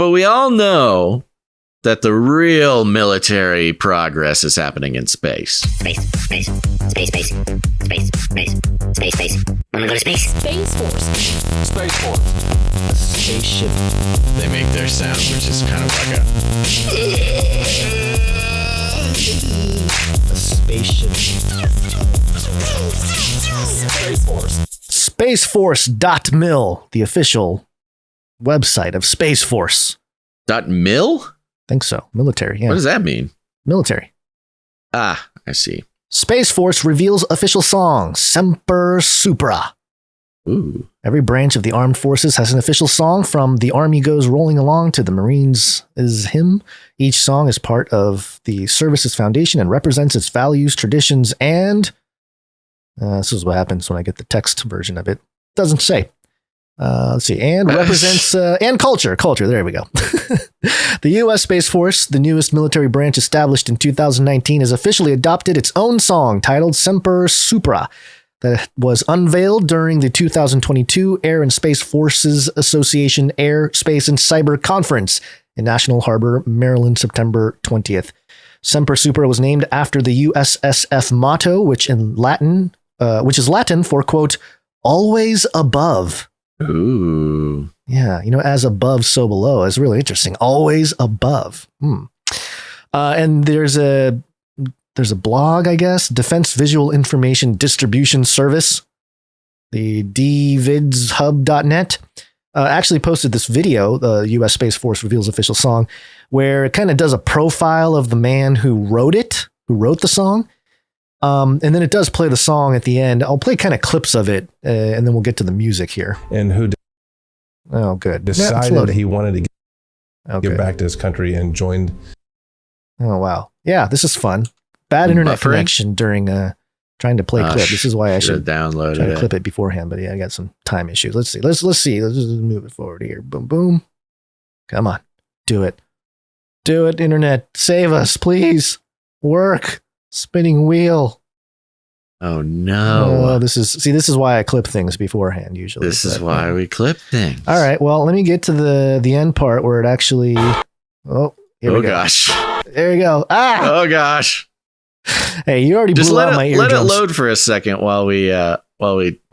But we all know that the real military progress is happening in space. Space. Wanna go to space? Space Force. Space Force. A spaceship. They make their sound, which is kind of like A spaceship. Space Force. Spaceforce.mil, the official website of Space Force. .mil? Think so. Military, yeah. What does that mean? Military. Ah, I see. Space Force reveals official song, Semper Supra. Ooh. Every branch of the armed forces has an official song, from The Army Goes Rolling Along to The Marines' Hymn. Each song is part of the service's foundation and represents its values, traditions, and this is what happens when I get the text version of it. Doesn't say. Let's see. And represents and culture. Culture. There we go. The U.S. Space Force, the newest military branch established in 2019, has officially adopted its own song titled Semper Supra, that was unveiled during the 2022 Air and Space Forces Association Air, Space, and Cyber Conference in National Harbor, Maryland, September 20th. Semper Supra was named after the USSF motto, which is Latin for, quote, always above. Ooh. Yeah, as above, so below. It's really interesting. Always above. And there's a blog, I guess, Defense Visual Information Distribution Service, the dvidshub.net, actually posted this video, the U.S. Space Force reveals official song, where it kind of does a profile of the man who wrote the song. And then it does play the song at the end. I'll play kind of clips of it, and then we'll get to the music here. And who good. decided he wanted to give back to his country and joined. Oh, wow. Yeah, this is fun. Bad internet connection during trying to play clip. This is why I should download try to clip it beforehand. But yeah, I got some time issues. Let's see. Let's see. Let's just move it forward here. Boom, boom. Come on. Do it. Do it, internet. Save us, please. Work. Spinning wheel. Oh no. This is why I clip things beforehand usually. This is why we clip things. All right. Well, let me get to the end part where it actually here we go. Gosh. There we go. Oh gosh. Hey, you already blew out my eardrums. Let it load for a second while we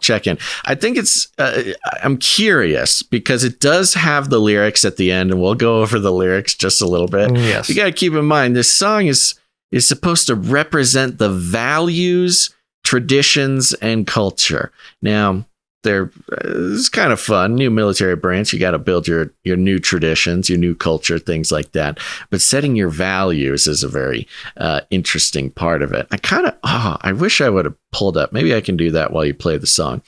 check in. I think it's I'm curious because it does have the lyrics at the end, and we'll go over the lyrics just a little bit. Yes. You got to keep in mind this song is supposed to represent the values, traditions, and culture. Now, it's kind of fun. New military branch, you got to build your new traditions, your new culture, things like that. But setting your values is a very interesting part of it. I wish I would have pulled up. Maybe I can do that while you play the song.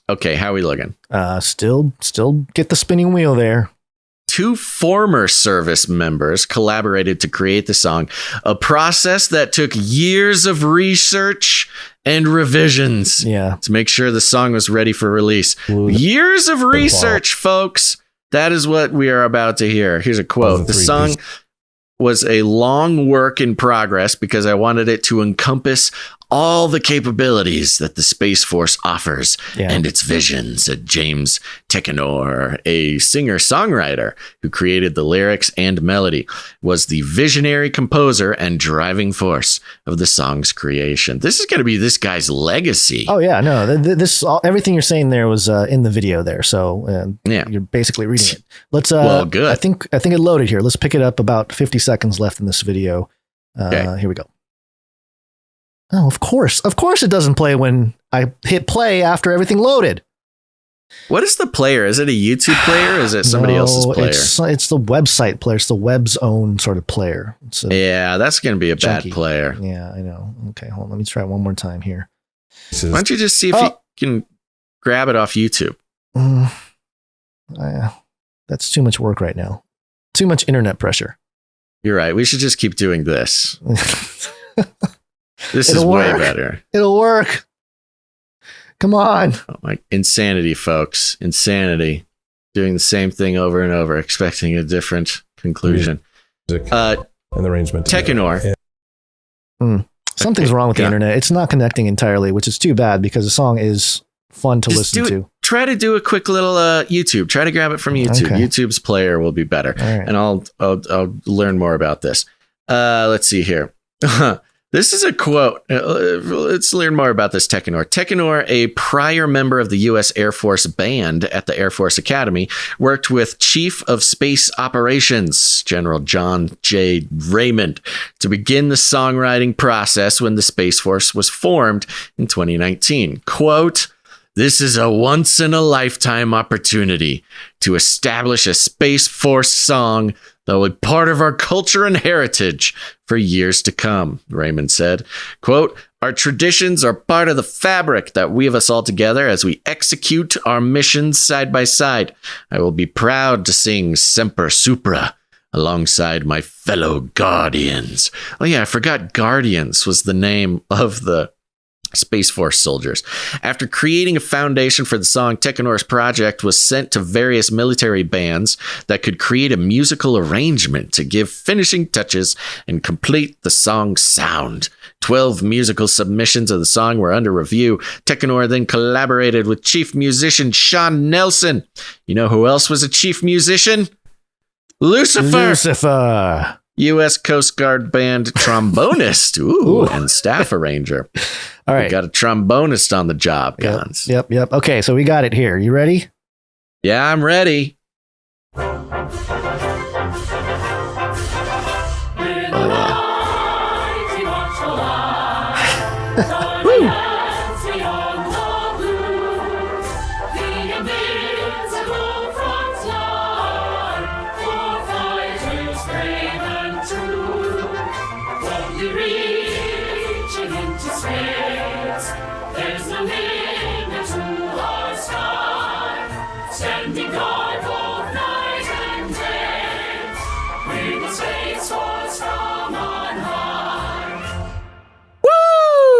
Okay, how are we looking? Still get the spinning wheel there. 2 former service members collaborated to create the song, a process that took years of research and revisions to make sure the song was ready for release. Years of research, folks. That is what we are about to hear. Here's a quote. The song was a long work in progress because I wanted it to encompass all the capabilities that the Space Force offers and its visions, said James Tekenor, a singer-songwriter who created the lyrics and melody, was the visionary composer and driving force of the song's creation. This is going to be this guy's legacy. Oh, yeah. No, everything you're saying there was in the video there. So you're basically reading it. Let's. Well, good. I think it loaded here. Let's pick it up. About 50 seconds left in this video. Here we go. Oh, of course it doesn't play when I hit play after everything loaded. What is the player? Is it a YouTube player or is it somebody else's player? It's the website player. It's the web's own sort of player. That's going to be a bad player. Yeah, I know. Okay, hold on. Let me try it one more time here. Why don't you just see if you can grab it off YouTube? That's too much work right now. Too much internet pressure. You're right. We should just keep doing this. This is way better. It'll work. Come on. Oh my, insanity, folks. Insanity. Doing the same thing over and over, expecting a different conclusion. And the arrangement. Tekenor. Something's wrong with the internet. It's not connecting entirely, which is too bad because the song is fun to listen to. try to do a quick little YouTube. Try to grab it from YouTube. Okay. YouTube's player will be better, right. and I'll learn more about this. Let's see here. This is a quote. Let's learn more about this Tekanor. Tekanor, a prior member of the U.S. Air Force Band at the Air Force Academy, worked with Chief of Space Operations, General John J. Raymond, to begin the songwriting process when the Space Force was formed in 2019. Quote, "This is a once-in-a-lifetime opportunity to establish a Space Force song that will be part of our culture and heritage for years to come," Raymond said. Quote, "Our traditions are part of the fabric that weave us all together as we execute our missions side by side. I will be proud to sing Semper Supra alongside my fellow Guardians." Oh yeah, I forgot Guardians was the name of the Space Force soldiers. After creating a foundation for the song, Tekanor's project was sent to various military bands that could create a musical arrangement to give finishing touches and complete the song's sound. 12 musical submissions of the song were under review. Tekanor then collaborated with chief musician Sean Nelson. You know who else was a chief musician? Lucifer. U.S. Coast Guard Band trombonist and staff arranger. All right. We got a trombonist on the job, guys. Yep. Okay, so we got it here. You ready? Yeah, I'm ready.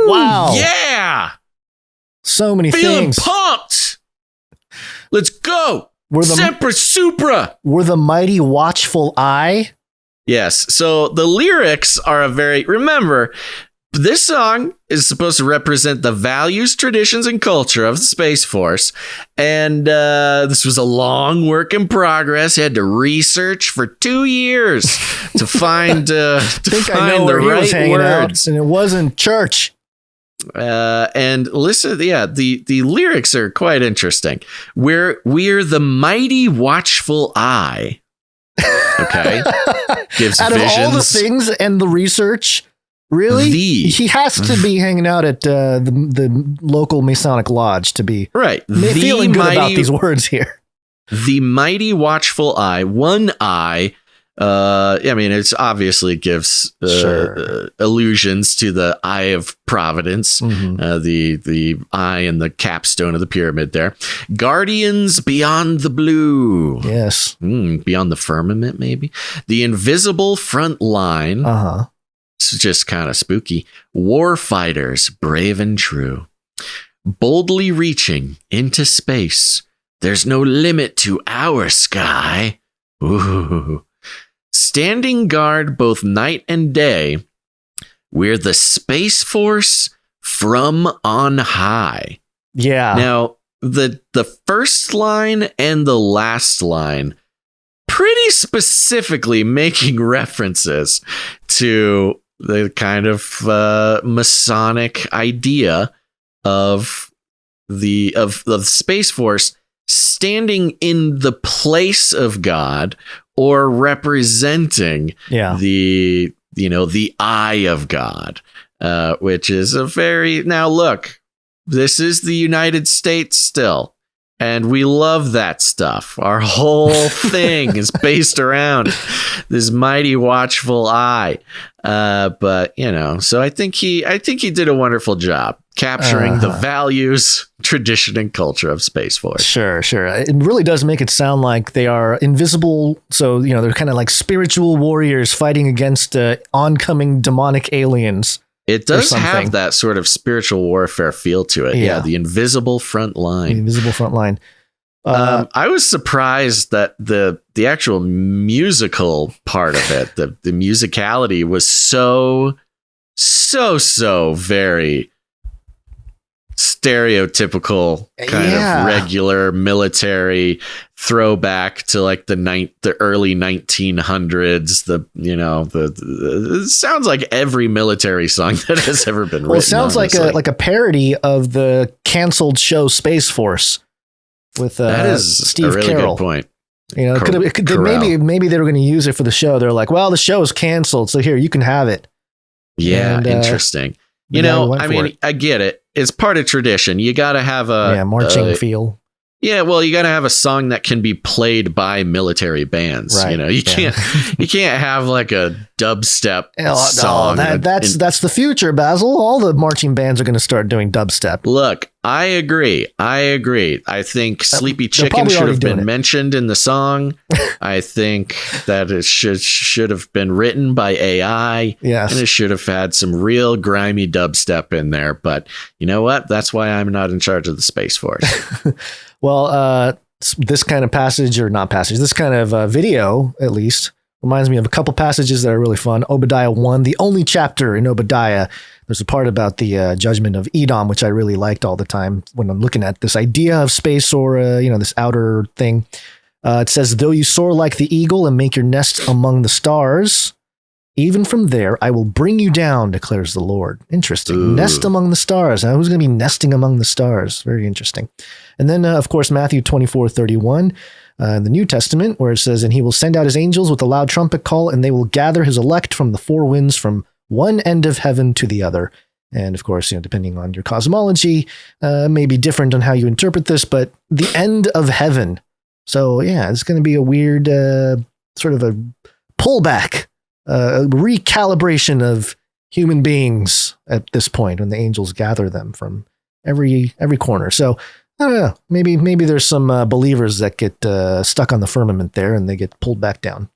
Wow. Yeah. So many Feeling things. pumped. Let's go. We're Semper Supra. We're the mighty watchful eye. Yes. So the lyrics are remember, this song is supposed to represent the values, traditions, and culture of the Space Force. And this was a long work in progress. He had to research for 2 years to find I know the where he was right hanging words. out, and it wasn't church. And listen, the lyrics are quite interesting. We're the mighty watchful eye. Okay. Gives Out visions. of all the things and the research, really, he has to be hanging out at the local Masonic Lodge to be feeling good about these words here. The mighty watchful eye, one eye. I mean, it's obviously gives allusions to the Eye of Providence, the eye and the capstone of the pyramid there. Guardians beyond the blue. Yes. Beyond the firmament, maybe. The invisible front line. It's just kind of spooky. War fighters, brave and true. Boldly reaching into space. There's no limit to our sky. Ooh. Standing guard both night and day, we're the Space Force from on high. Yeah. Now, the first line and the last line pretty specifically making references to the kind of Masonic idea of the Space Force standing in the place of God or representing the eye of God, which is now look, this is the United States still, and we love that stuff. Our whole thing is based around this mighty watchful eye. But so I think he did a wonderful job capturing the values, tradition, and culture of Space Force. Sure. It really does make it sound like they are invisible. So, they're kind of like spiritual warriors fighting against oncoming demonic aliens. It does have that sort of spiritual warfare feel to it. Yeah, the invisible front line. I was surprised that the actual musical part of it, the musicality was so very stereotypical kind of regular military throwback to like the early 1900s. It sounds like every military song that has ever been written. Well, it sounds like a parody of the canceled show Space Force with that is Steve a really Carell. good point. You know, maybe they were going to use it for the show. They're like, well, the show is canceled, so here, you can have it. Yeah, and, interesting. I get it. It's part of tradition. You got to have a marching feel. Yeah, well, you got to have a song that can be played by military bands. Right. You know, you can't have like a dubstep song. That's the future, Basil. All the marching bands are going to start doing dubstep. Look, I agree. I think Sleepy Chicken should have been mentioned in the song. I think that it should have been written by AI. Yes. And it should have had some real grimy dubstep in there. But you know what? That's why I'm not in charge of the Space Force. Well, this kind of this kind of video, at least, reminds me of a couple passages that are really fun. Obadiah 1, the only chapter in Obadiah. There's a part about the judgment of Edom, which I really liked all the time when I'm looking at this idea of space or, this outer thing. It says, though you soar like the eagle and make your nest among the stars, even from there, I will bring you down, declares the Lord. Interesting. Ooh. Nest among the stars. Now, who's going to be nesting among the stars? Very interesting. And then, of course, Matthew 24:31 in the New Testament, where it says, and he will send out his angels with a loud trumpet call, and they will gather his elect from the four winds, from one end of heaven to the other. And of course, depending on your cosmology, may be different on how you interpret this, but the end of heaven. So yeah, it's going to be a weird sort of a pullback, a recalibration of human beings at this point when the angels gather them from every corner. So I don't know, maybe there's some believers that get stuck on the firmament there and they get pulled back down.